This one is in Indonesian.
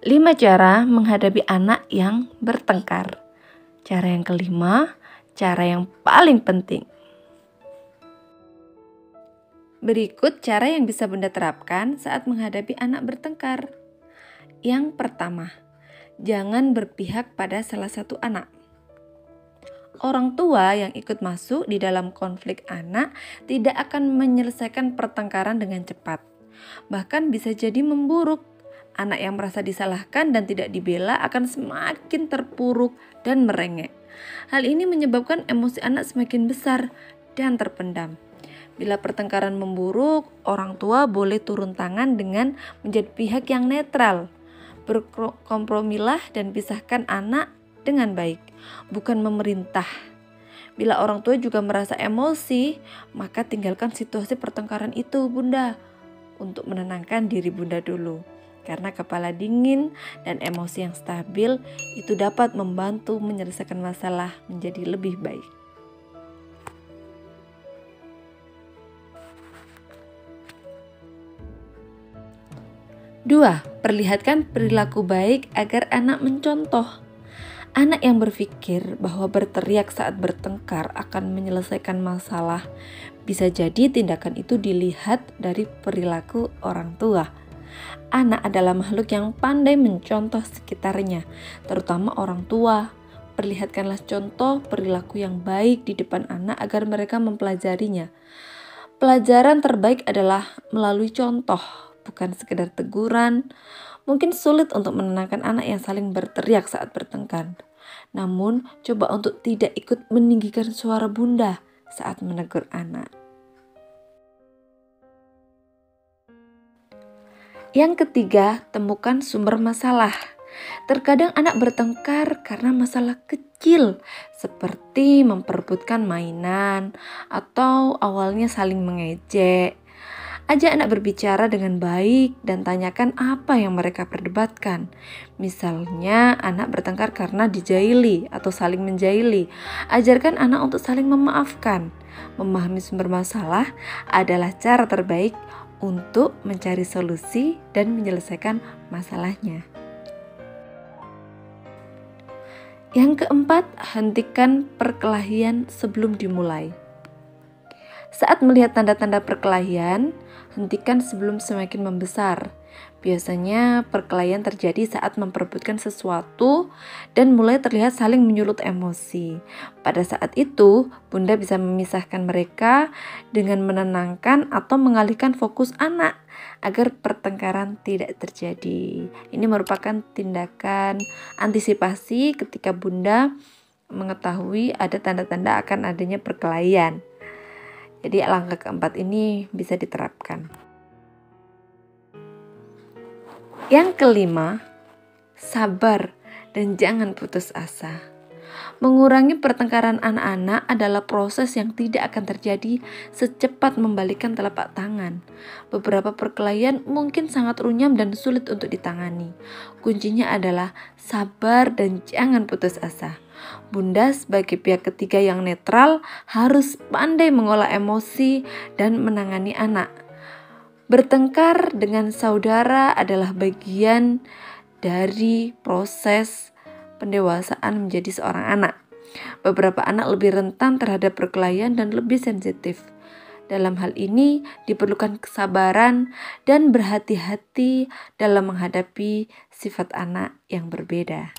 5 cara menghadapi anak yang bertengkar. Cara yang kelima, cara yang paling penting. Berikut cara yang bisa Bunda terapkan saat menghadapi anak bertengkar. Yang pertama, jangan berpihak pada salah satu anak. Orang tua yang ikut masuk di dalam konflik anak tidak akan menyelesaikan pertengkaran dengan cepat. Bahkan bisa jadi memburuk. Anak yang merasa disalahkan dan tidak dibela akan semakin terpuruk dan merengek. Hal ini menyebabkan emosi anak semakin besar dan terpendam. Bila pertengkaran memburuk, orang tua boleh turun tangan dengan menjadi pihak yang netral. Berkompromilah dan pisahkan anak dengan baik, bukan memerintah. Bila orang tua juga merasa emosi, maka tinggalkan situasi pertengkaran itu, Bunda, untuk menenangkan diri Bunda dulu. Karena kepala dingin dan emosi yang stabil itu dapat membantu menyelesaikan masalah menjadi lebih baik. Dua, perlihatkan perilaku baik agar anak mencontoh. Anak yang berpikir bahwa berteriak saat bertengkar akan menyelesaikan masalah, bisa jadi tindakan itu dilihat dari perilaku orang tua. Anak adalah makhluk yang pandai mencontoh sekitarnya, terutama orang tua. Perlihatkanlah contoh perilaku yang baik di depan anak agar mereka mempelajarinya. Pelajaran terbaik adalah melalui contoh, bukan sekedar teguran. Mungkin sulit untuk menenangkan anak yang saling berteriak saat bertengkar. Namun, coba untuk tidak ikut meninggikan suara Bunda saat menegur anak. Yang ketiga, temukan sumber masalah. Terkadang anak bertengkar karena masalah kecil seperti memperebutkan mainan atau awalnya saling mengejek. Ajak anak berbicara dengan baik dan tanyakan apa yang mereka perdebatkan. Misalnya anak bertengkar karena dijaili atau saling menjaili. Ajarkan anak untuk saling memaafkan. Memahami sumber masalah adalah cara terbaik untuk mencari solusi dan menyelesaikan masalahnya. Yang keempat, hentikan perkelahian sebelum dimulai. Saat melihat tanda-tanda perkelahian, hentikan sebelum semakin membesar. Biasanya perkelahian terjadi saat memperebutkan sesuatu dan mulai terlihat saling menyulut emosi. Pada saat itu, Bunda bisa memisahkan mereka dengan menenangkan atau mengalihkan fokus anak agar pertengkaran tidak terjadi. Ini merupakan tindakan antisipasi ketika Bunda mengetahui ada tanda-tanda akan adanya perkelahian. Jadi langkah keempat ini bisa diterapkan. Yang kelima, sabar dan jangan putus asa. Mengurangi pertengkaran anak-anak adalah proses yang tidak akan terjadi secepat membalikkan telapak tangan. Beberapa perkelahian mungkin sangat runyam dan sulit untuk ditangani. Kuncinya adalah sabar dan jangan putus asa. Bunda sebagai pihak ketiga yang netral harus pandai mengolah emosi dan menangani anak. Bertengkar dengan saudara adalah bagian dari proses pendewasaan menjadi seorang anak. Beberapa anak lebih rentan terhadap perkelahian dan lebih sensitif. Dalam hal ini diperlukan kesabaran dan berhati-hati dalam menghadapi sifat anak yang berbeda.